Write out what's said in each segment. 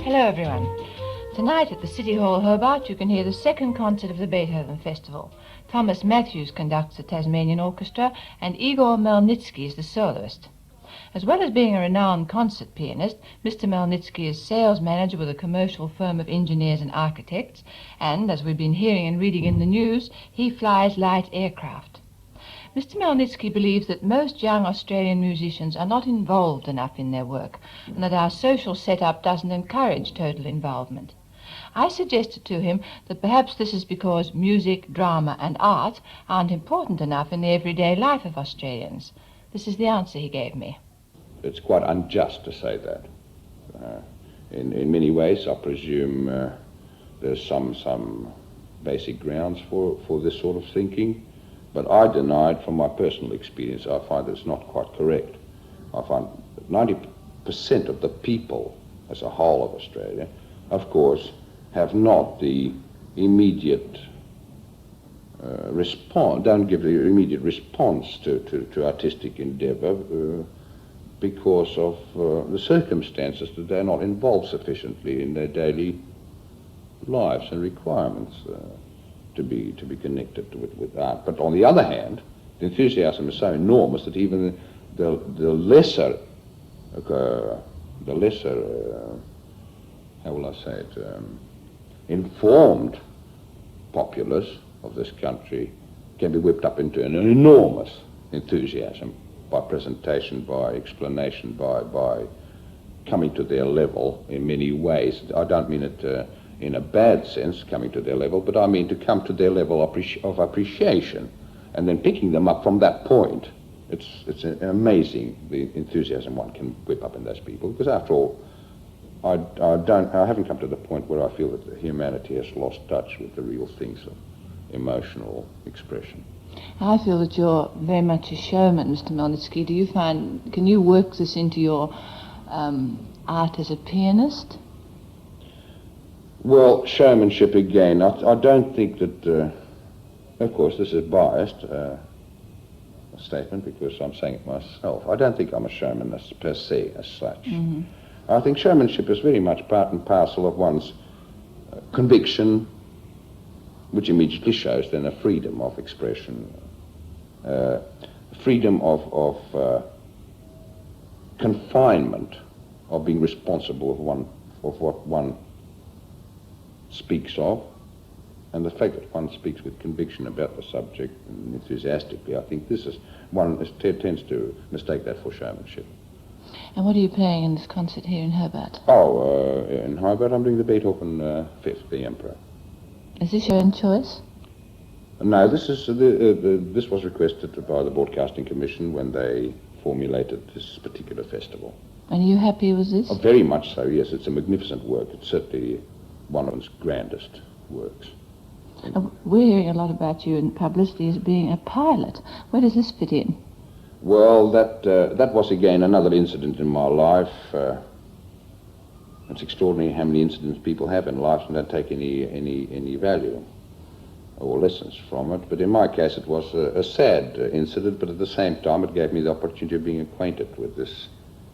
Hello everyone. Tonight at the City Hall, Hobart, you can hear the second concert of the Beethoven Festival. Thomas Matthews conducts the Tasmanian Orchestra and Igor Hmelnitsky is the soloist. As well as being a renowned concert pianist, Mr. Hmelnitsky is sales manager with a commercial firm of engineers and architects, and, as we've been hearing and reading in the news, he flies light aircraft. Mr. Hmelnitsky believes that most young Australian musicians are not involved enough in their work, and that our social setup doesn't encourage total involvement. I suggested to him that perhaps this is because music, drama and art aren't important enough in the everyday life of Australians. This is the answer he gave me. It's quite unjust to say that. In many ways, I presume there's some basic grounds for this sort of thinking, but I deny it from my personal experience. I find that it's not quite correct. I find that 90% of the people as a whole of Australia, of course, have not the immediate response, don't give the immediate response to artistic endeavor because of the circumstances that they're not involved sufficiently in their daily lives and requirements to be connected with art. But on the other hand, the enthusiasm is so enormous that even the lesser how will I say it, informed populace of this country can be whipped up into an enormous enthusiasm by presentation, by explanation, by coming to their level in many ways. I don't mean it in a bad sense, coming to their level, but I mean to come to their level of appreciation, and then picking them up from that point. It's amazing the enthusiasm one can whip up in those people, because after all, I haven't come to the point where I feel that humanity has lost touch with the real things of emotional expression. I feel that you're very much a showman, Mr. Hmelnitsky. Can you work this into your art as a pianist? Well, showmanship again. I don't think that, of course, this is biased, a statement, because I'm saying it myself. I don't think I'm a showman per se, as such. Mm-hmm. I think showmanship is very much part and parcel of one's conviction, which immediately shows then a freedom of expression, freedom of confinement, of being responsible of what one speaks of, and the fact that one speaks with conviction about the subject and enthusiastically. I think this is tends to mistake that for showmanship. And what are you playing in this concert here in Hobart? In Hobart I'm doing the Beethoven Fifth, the Emperor. Is this your own choice? No, this is this was requested by the Broadcasting Commission when they formulated this particular festival. And are you happy with this? Oh, very much so, yes. It's a magnificent work. It's certainly one of his grandest works. We're hearing a lot about you in publicity as being a pilot. Where does this fit in? Well, that was again another incident in my life. It's extraordinary how many incidents people have in life and don't take any value or lessons from it. But in my case, it was a sad incident, but at the same time, it gave me the opportunity of being acquainted with this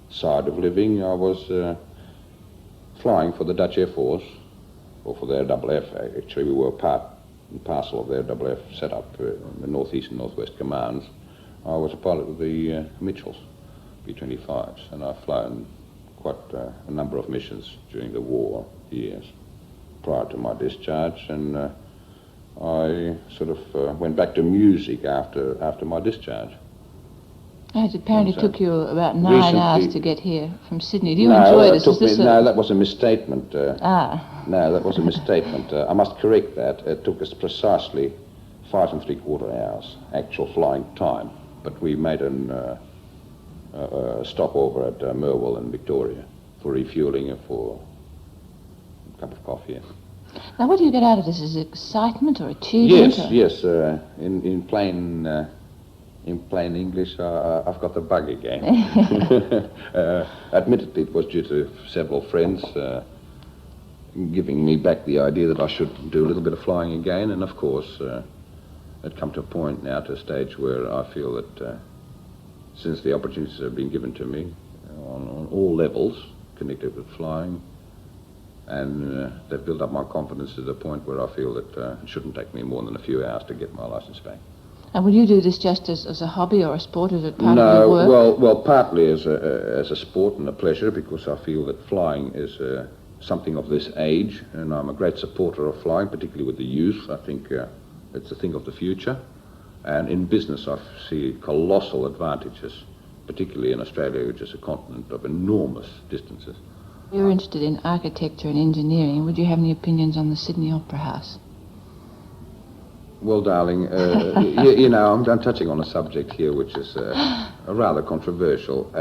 side of living. I was flying for the Dutch Air Force, or for their RAF. Actually, we were part and parcel of their RAF setup in the Northeast and Northwest commands. I was a pilot of the Mitchells, B-25s, and I've flown quite a number of missions during the war years prior to my discharge, and I sort of went back to music after my discharge. It apparently took you about 9 hours to get here from Sydney. Do you enjoy this? No, that was a misstatement. No, that was a misstatement. I must correct that. It took us precisely 5 3/4 hours actual flying time, but we made a stopover at Merwell in Victoria for refueling and for a cup of coffee. Now, what do you get out of this? Is it excitement or achievement? Yes. In plain English, I've got the bug again. Admittedly, it was due to several friends giving me back the idea that I should do a little bit of flying again, and of course, I'd come to a point now, to a stage where I feel that since the opportunities have been given to me on all levels, connected with flying, and they've built up my confidence to the point where I feel that it shouldn't take me more than a few hours to get my license back. And will you do this just as a hobby or a sport? Is it part of your work? No, well, partly as a sport and a pleasure, because I feel that flying is something of this age, and I'm a great supporter of flying, particularly with the youth. I think it's a thing of the future. And in business, I see colossal advantages, particularly in Australia, which is a continent of enormous distances. You're interested in architecture and engineering. Would you have any opinions on the Sydney Opera House? Well, darling, I'm touching on a subject here which is a rather controversial.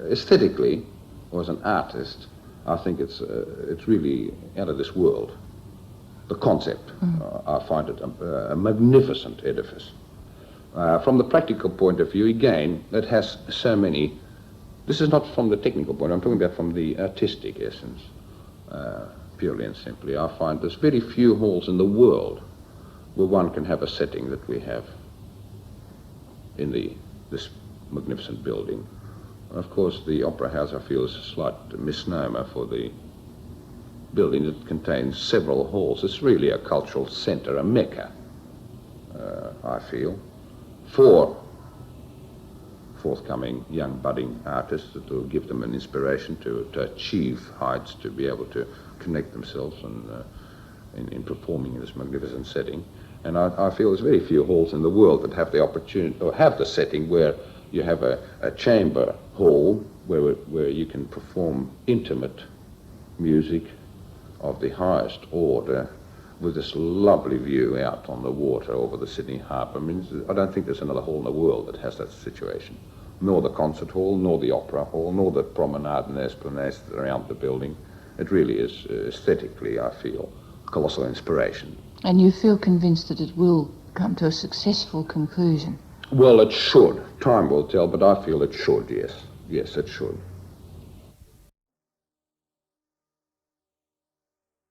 Aesthetically, or as an artist, I think it's really out of this world. The concept, I find it a magnificent edifice. From the practical point of view, again, it has so many. This is not from the technical point. I'm talking about from the artistic essence, purely and simply. I find there's very few halls in the world where one can have a setting that we have in this magnificent building. Of course, the Opera House, I feel, is a slight misnomer for the building that contains several halls. It's really a cultural center, a mecca, I feel, for forthcoming young budding artists that will give them an inspiration to achieve heights, to be able to connect themselves in performing in this magnificent setting. And I feel there's very few halls in the world that have the opportunity, or have the setting where you have a chamber hall where you can perform intimate music of the highest order with this lovely view out on the water over the Sydney Harbour. I mean, I don't think there's another hall in the world that has that situation. Nor the concert hall, nor the opera hall, nor the promenade and esplanades around the building. It really is, aesthetically, I feel, colossal inspiration. And you feel convinced that it will come to a successful conclusion? Well, it should. Time will tell, but I feel it should, yes. Yes, it should.